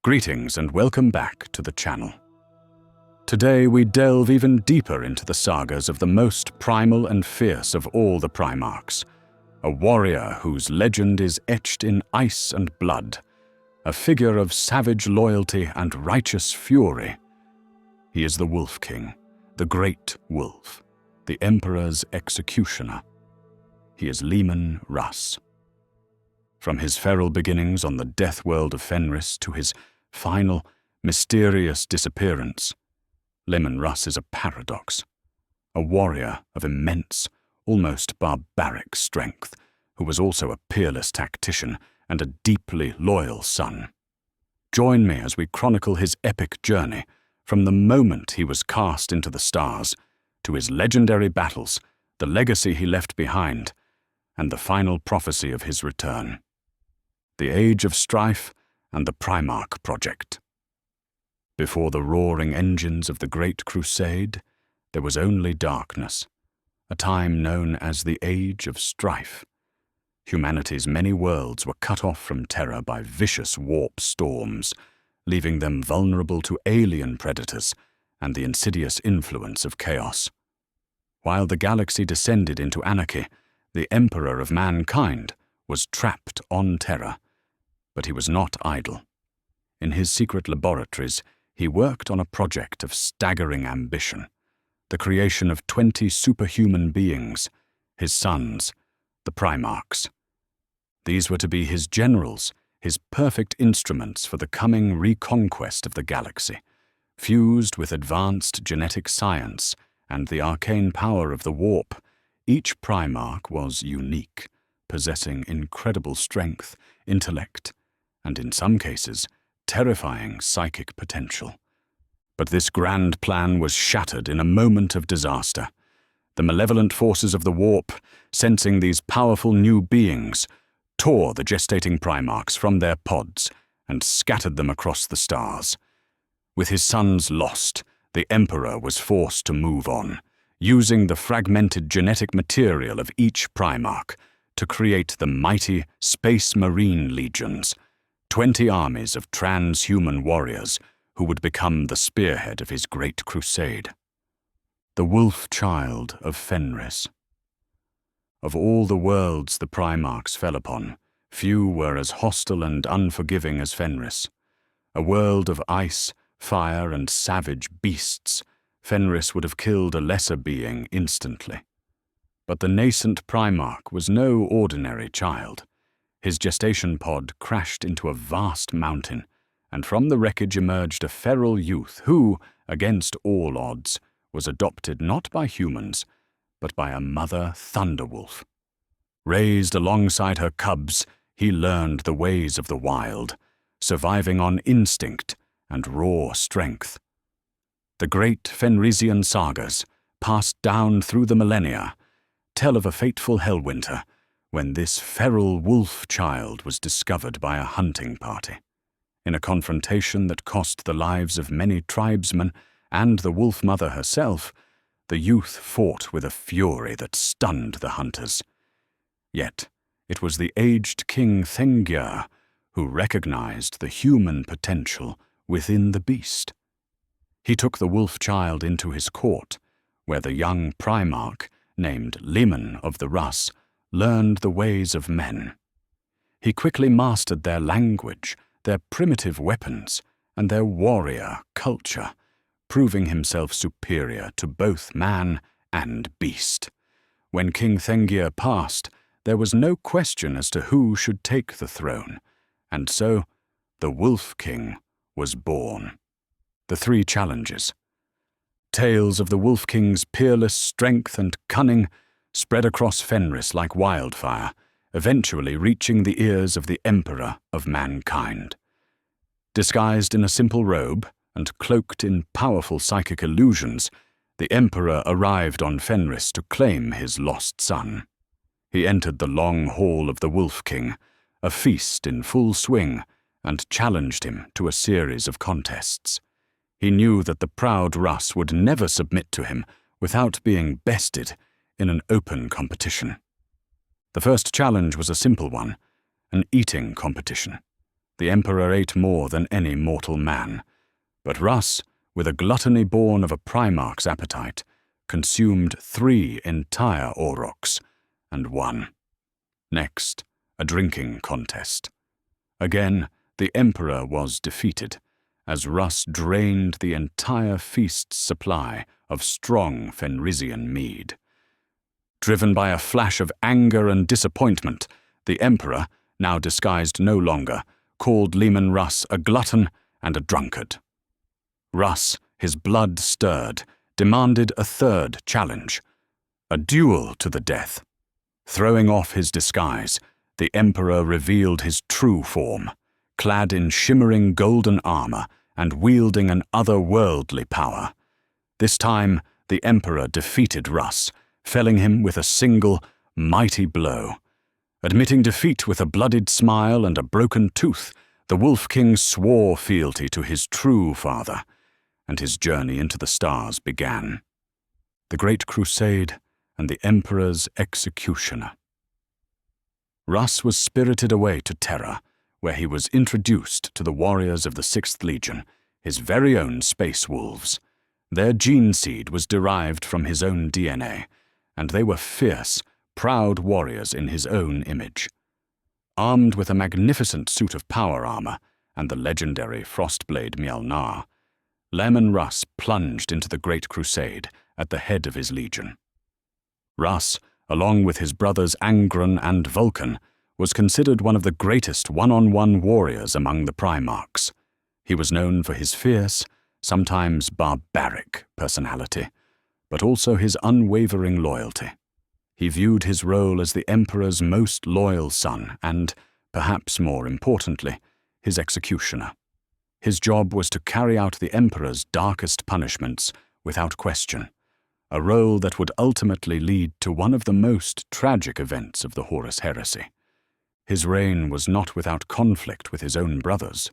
Greetings and welcome back to the channel. Today we delve even deeper into the sagas of the most primal and fierce of all the Primarchs, a warrior whose legend is etched in ice and blood, a figure of savage loyalty and righteous fury. He is the Wolf King, the Great Wolf, the Emperor's executioner. He is Leman Russ. From his feral beginnings on the death world of Fenris to his final, mysterious disappearance, Leman Russ is a paradox, a warrior of immense, almost barbaric strength, who was also a peerless tactician and a deeply loyal son. Join me as we chronicle his epic journey from the moment he was cast into the stars to his legendary battles, the legacy he left behind, and the final prophecy of his return. The Age of Strife and the Primarch Project. Before the roaring engines of the Great Crusade, there was only darkness, a time known as the Age of Strife. Humanity's many worlds were cut off from terror by vicious warp storms, leaving them vulnerable to alien predators and the insidious influence of chaos. While the galaxy descended into anarchy, the Emperor of mankind was trapped on Terra. But he was not idle. In his secret laboratories, he worked on a project of staggering ambition, the creation of 20 superhuman beings, his sons, the Primarchs. These were to be his generals, his perfect instruments for the coming reconquest of the galaxy, fused with advanced genetic science and the arcane power of the warp. Each Primarch was unique, possessing incredible strength, intellect, and in some cases, terrifying psychic potential. But this grand plan was shattered in a moment of disaster. The malevolent forces of the warp, sensing these powerful new beings, tore the gestating Primarchs from their pods and scattered them across the stars. With his sons lost, the Emperor was forced to move on, using the fragmented genetic material of each Primarch to create the mighty Space Marine Legions, 20 armies of transhuman warriors who would become the spearhead of his great crusade. The Wolf Child of Fenris. Of all the worlds the Primarchs fell upon, few were as hostile and unforgiving as Fenris. A world of ice, fire, and savage beasts, Fenris would have killed a lesser being instantly. But the nascent Primarch was no ordinary child. His gestation pod crashed into a vast mountain, and from the wreckage emerged a feral youth who, against all odds, was adopted not by humans, but by a mother thunderwolf. Raised alongside her cubs, he learned the ways of the wild, surviving on instinct and raw strength. The great Fenrisian sagas, passed down through the millennia, tell of a fateful hellwinter when this feral wolf child was discovered by a hunting party. In a confrontation that cost the lives of many tribesmen and the wolf mother herself, the youth fought with a fury that stunned the hunters. Yet, it was the aged King Thengir who recognized the human potential within the beast. He took the wolf child into his court, where the young Primarch, named Leman of the Russ, learned the ways of men. He quickly mastered their language, their primitive weapons, and their warrior culture, proving himself superior to both man and beast. When King Thengir passed, there was no question as to who should take the throne, and so the Wolf King was born. The three challenges. Tales of the Wolf King's peerless strength and cunning spread across Fenris like wildfire, eventually reaching the ears of the Emperor of mankind. Disguised in a simple robe and cloaked in powerful psychic illusions, the Emperor arrived on Fenris to claim his lost son. He entered the long hall of the Wolf King, a feast in full swing, and challenged him to a series of contests. He knew that the proud Russ would never submit to him without being bested in an open competition. The first challenge was a simple one, an eating competition. The Emperor ate more than any mortal man, but Russ, with a gluttony born of a Primarch's appetite, consumed 3 entire aurochs and won. Next, a drinking contest. Again, the Emperor was defeated, as Russ drained the entire feast's supply of strong Fenrisian mead. Driven by a flash of anger and disappointment, the Emperor, now disguised no longer, called Leman Russ a glutton and a drunkard. Russ, his blood stirred, demanded a third challenge, a duel to the death. Throwing off his disguise, the Emperor revealed his true form, clad in shimmering golden armor and wielding an otherworldly power. This time, the Emperor defeated Russ, felling him with a single, mighty blow. Admitting defeat with a bloodied smile and a broken tooth, the Wolf King swore fealty to his true father, and his journey into the stars began. The Great Crusade and the Emperor's executioner. Russ was spirited away to Terra, where he was introduced to the warriors of the 6th Legion, his very own space wolves. Their gene seed was derived from his own DNA, and they were fierce, proud warriors in his own image. Armed with a magnificent suit of power armor and the legendary Frostblade Mjolnir, Leman Russ plunged into the Great Crusade at the head of his legion. Russ, along with his brothers Angron and Vulcan, was considered one of the greatest one-on-one warriors among the Primarchs. He was known for his fierce, sometimes barbaric personality, but also his unwavering loyalty. He viewed his role as the Emperor's most loyal son and, perhaps more importantly, his executioner. His job was to carry out the Emperor's darkest punishments without question, a role that would ultimately lead to one of the most tragic events of the Horus Heresy. His reign was not without conflict with his own brothers.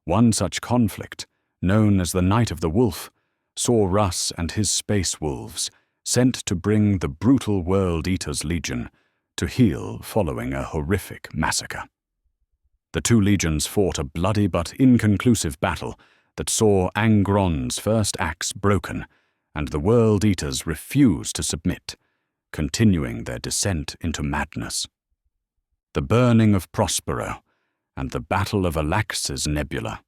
One such conflict, known as the Night of the Wolf, saw Russ and his space wolves sent to bring the brutal World Eater's Legion to heel following a horrific massacre. The two legions fought a bloody but inconclusive battle that saw Angron's first axe broken, and the World Eaters refused to submit, continuing their descent into madness. The burning of Prospero and the Battle of Alax's Nebula.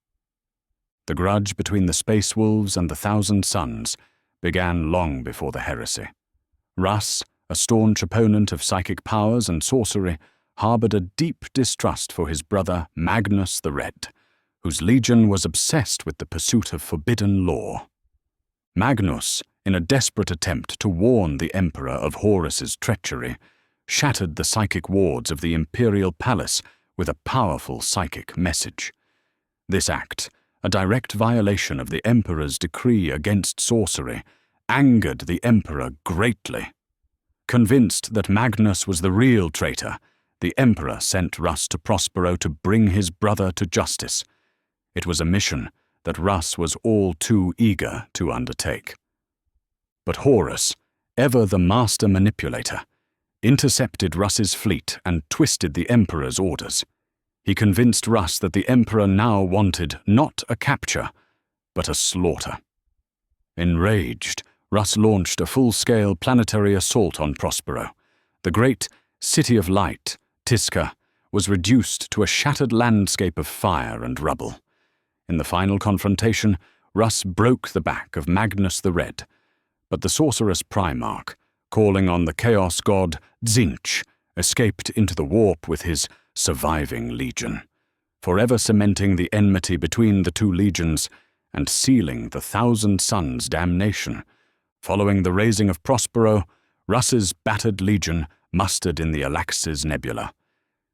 The grudge between the Space Wolves and the Thousand Suns began long before the heresy. Russ, a staunch opponent of psychic powers and sorcery, harbored a deep distrust for his brother Magnus the Red, whose legion was obsessed with the pursuit of forbidden lore. Magnus, in a desperate attempt to warn the Emperor of Horus's treachery, shattered the psychic wards of the Imperial Palace with a powerful psychic message. This act, a direct violation of the Emperor's decree against sorcery, angered the Emperor greatly. Convinced that Magnus was the real traitor, the Emperor sent Russ to Prospero to bring his brother to justice. It was a mission that Russ was all too eager to undertake. But Horus, ever the master manipulator, intercepted Russ's fleet and twisted the Emperor's orders. He convinced Russ that the Emperor now wanted not a capture, but a slaughter. Enraged, Russ launched a full-scale planetary assault on Prospero. The great City of Light, Tisca, was reduced to a shattered landscape of fire and rubble. In the final confrontation, Russ broke the back of Magnus the Red, but the sorceress Primarch, calling on the chaos god Tzeentch, escaped into the warp with his surviving legion, forever cementing the enmity between the two legions and sealing the Thousand Suns' damnation. Following the raising of Prospero, Russ's battered legion mustered in the Alax's Nebula.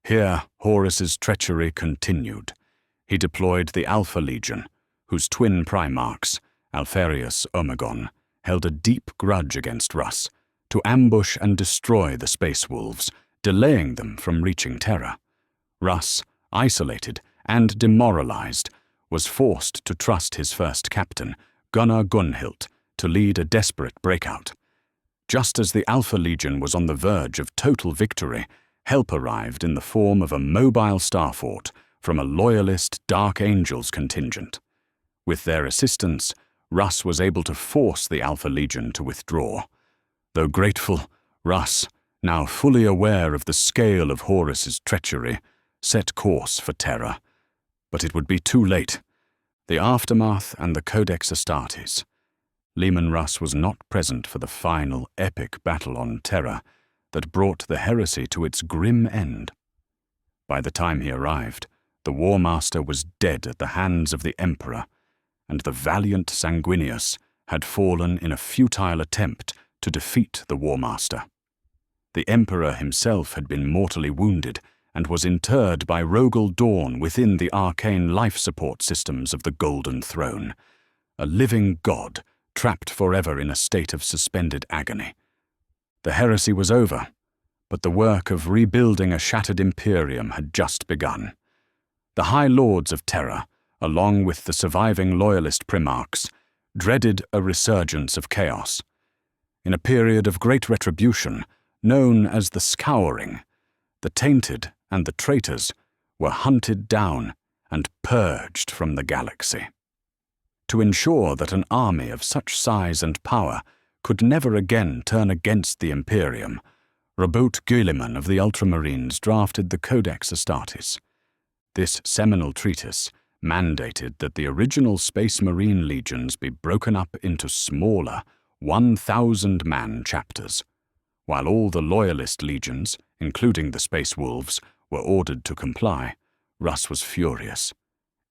Here, Horus's treachery continued. He deployed the Alpha Legion, whose twin Primarchs, Alpharius Omegon, held a deep grudge against Russ, to ambush and destroy the Space Wolves, delaying them from reaching Terra. Russ, isolated and demoralized, was forced to trust his first captain, Gunnar Gunhilt, to lead a desperate breakout. Just as the Alpha Legion was on the verge of total victory, help arrived in the form of a mobile starfort from a loyalist Dark Angels contingent. With their assistance, Russ was able to force the Alpha Legion to withdraw. Though grateful, Russ, now fully aware of the scale of Horus's treachery, set course for Terra. But it would be too late. The aftermath and the Codex Astartes. Leman Russ was not present for the final epic battle on Terra that brought the heresy to its grim end. By the time he arrived, the War Master was dead at the hands of the Emperor, and the valiant Sanguinius had fallen in a futile attempt to defeat the War Master. The Emperor himself had been mortally wounded and was interred by Rogel Dawn within the arcane life support systems of the Golden Throne, a living god trapped forever in a state of suspended agony. The heresy was over, but the work of rebuilding a shattered Imperium had just begun. The High Lords of Terra, along with the surviving loyalist Primarchs, dreaded a resurgence of chaos. In a period of great retribution, known as the Scouring, the tainted and the traitors were hunted down and purged from the galaxy. To ensure that an army of such size and power could never again turn against the Imperium, Robert Guilliman of the Ultramarines drafted the Codex Astartes. This seminal treatise mandated that the original Space Marine legions be broken up into smaller, 1,000-man chapters, while all the Loyalist legions, including the Space Wolves, were ordered to comply. Russ was furious.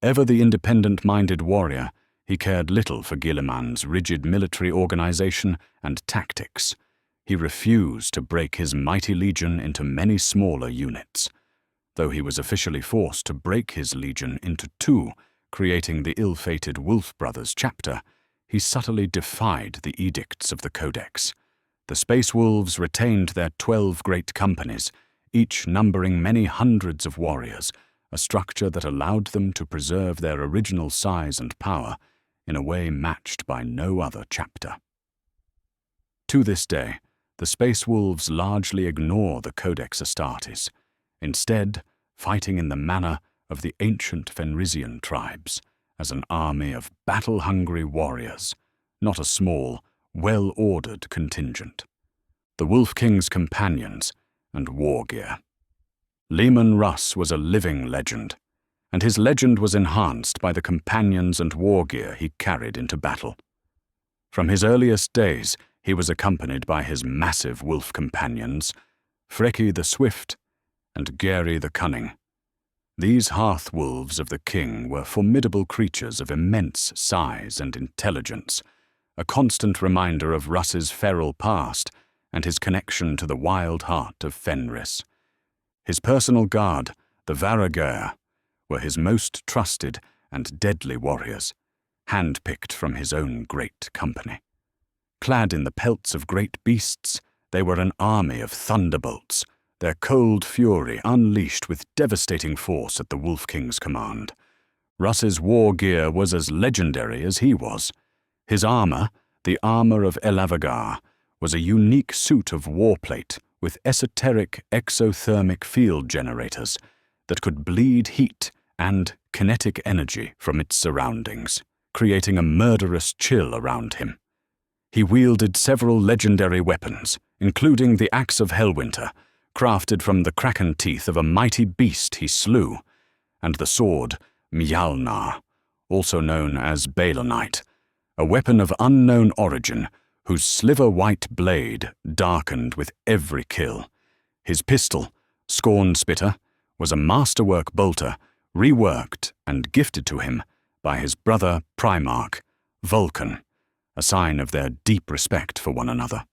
Ever the independent-minded warrior, he cared little for Guilliman's rigid military organization and tactics. He refused to break his mighty legion into many smaller units. Though he was officially forced to break his legion into two, creating the ill-fated Wolf Brothers chapter, he subtly defied the edicts of the Codex. The Space Wolves retained their 12 great companies, each numbering many hundreds of warriors, a structure that allowed them to preserve their original size and power in a way matched by no other chapter. To this day, the Space Wolves largely ignore the Codex Astartes, instead fighting in the manner of the ancient Fenrisian tribes, as an army of battle-hungry warriors, not a small, well-ordered contingent. The Wolf King's companions and war gear. Leman Russ was a living legend, and his legend was enhanced by the companions and war gear he carried into battle. From his earliest days, he was accompanied by his massive wolf companions, Freki the Swift and Geri the Cunning. These hearth-wolves of the king were formidable creatures of immense size and intelligence, a constant reminder of Russ's feral past and his connection to the wild heart of Fenris. His personal guard, the Varagir, were his most trusted and deadly warriors, hand-picked from his own great company. Clad in the pelts of great beasts, they were an army of thunderbolts, their cold fury unleashed with devastating force at the Wolf King's command. Russ's war gear was as legendary as he was. His armor, the armor of Elavagar, was a unique suit of warplate with esoteric exothermic field generators that could bleed heat and kinetic energy from its surroundings, creating a murderous chill around him. He wielded several legendary weapons, including the Axe of Hellwinter, crafted from the kraken teeth of a mighty beast he slew, and the sword Mjalnar, also known as Balonite, a weapon of unknown origin whose sliver-white blade darkened with every kill. His pistol, Scorn Spitter, was a masterwork bolter reworked and gifted to him by his brother Primarch, Vulcan, a sign of their deep respect for one another.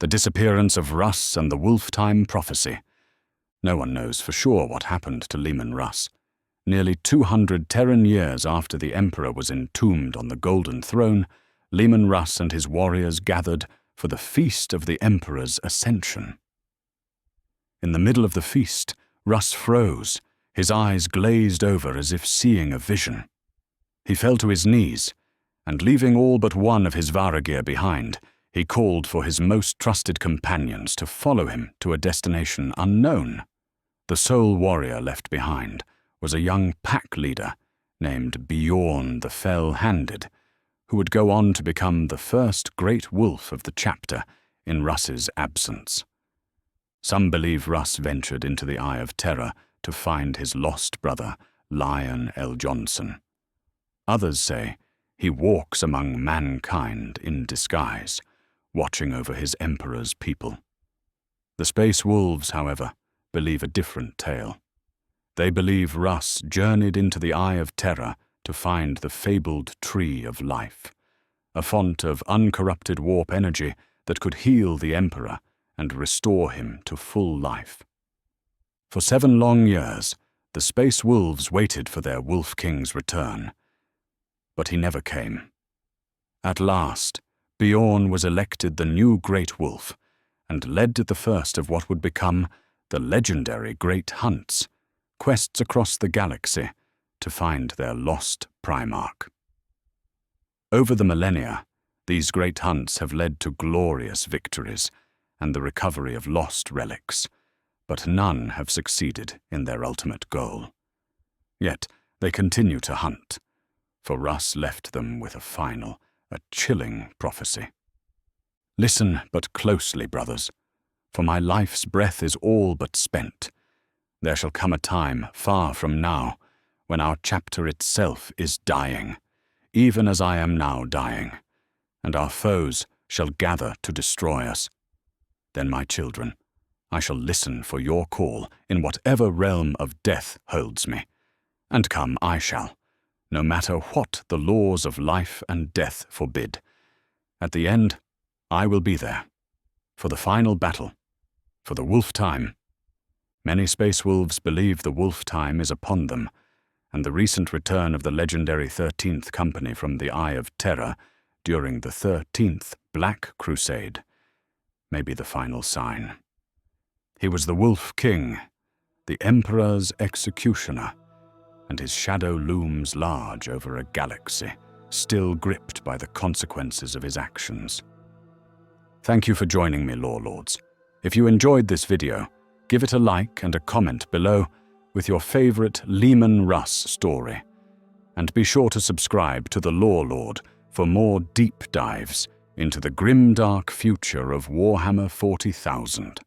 The disappearance of Russ and the Wolftime prophecy. No one knows for sure what happened to Leman Russ. Nearly 200 Terran years after the Emperor was entombed on the Golden Throne, Leman Russ and his warriors gathered for the feast of the Emperor's ascension. In the middle of the feast, Russ froze, his eyes glazed over as if seeing a vision. He fell to his knees, and leaving all but one of his Varagir behind, he called for his most trusted companions to follow him to a destination unknown. The sole warrior left behind was a young pack leader named Bjorn the Fell-Handed, who would go on to become the first great wolf of the chapter in Russ's absence. Some believe Russ ventured into the Eye of Terror to find his lost brother, Lion L. Johnson. Others say he walks among mankind in disguise, watching over his emperor's people. The Space Wolves, however, believe a different tale. They believe Russ journeyed into the Eye of Terror to find the fabled Tree of Life, a font of uncorrupted warp energy that could heal the Emperor and restore him to full life. For 7 long years, the Space Wolves waited for their Wolf King's return, but he never came. At last, Bjorn was elected the new Great Wolf and led the first of what would become the legendary Great Hunts, quests across the galaxy to find their lost Primarch. Over the millennia, these great hunts have led to glorious victories and the recovery of lost relics, but none have succeeded in their ultimate goal. Yet they continue to hunt, for Russ left them with a chilling prophecy. Listen but closely, brothers, for my life's breath is all but spent. There shall come a time far from now when our chapter itself is dying, even as I am now dying, and our foes shall gather to destroy us. Then, my children, I shall listen for your call in whatever realm of death holds me, and come I shall, no matter what the laws of life and death forbid. At the end, I will be there, for the final battle, for the Wolftime. Many Space Wolves believe the Wolftime is upon them, and the recent return of the legendary 13th Company from the Eye of Terror during the 13th Black Crusade may be the final sign. He was the Wolf King, the Emperor's executioner, and his shadow looms large over a galaxy, still gripped by the consequences of his actions. Thank you for joining me, Lore Lords. If you enjoyed this video, give it a like and a comment below with your favorite Leman Russ story. And be sure to subscribe to the Lore Lord for more deep dives into the grimdark future of Warhammer 40,000.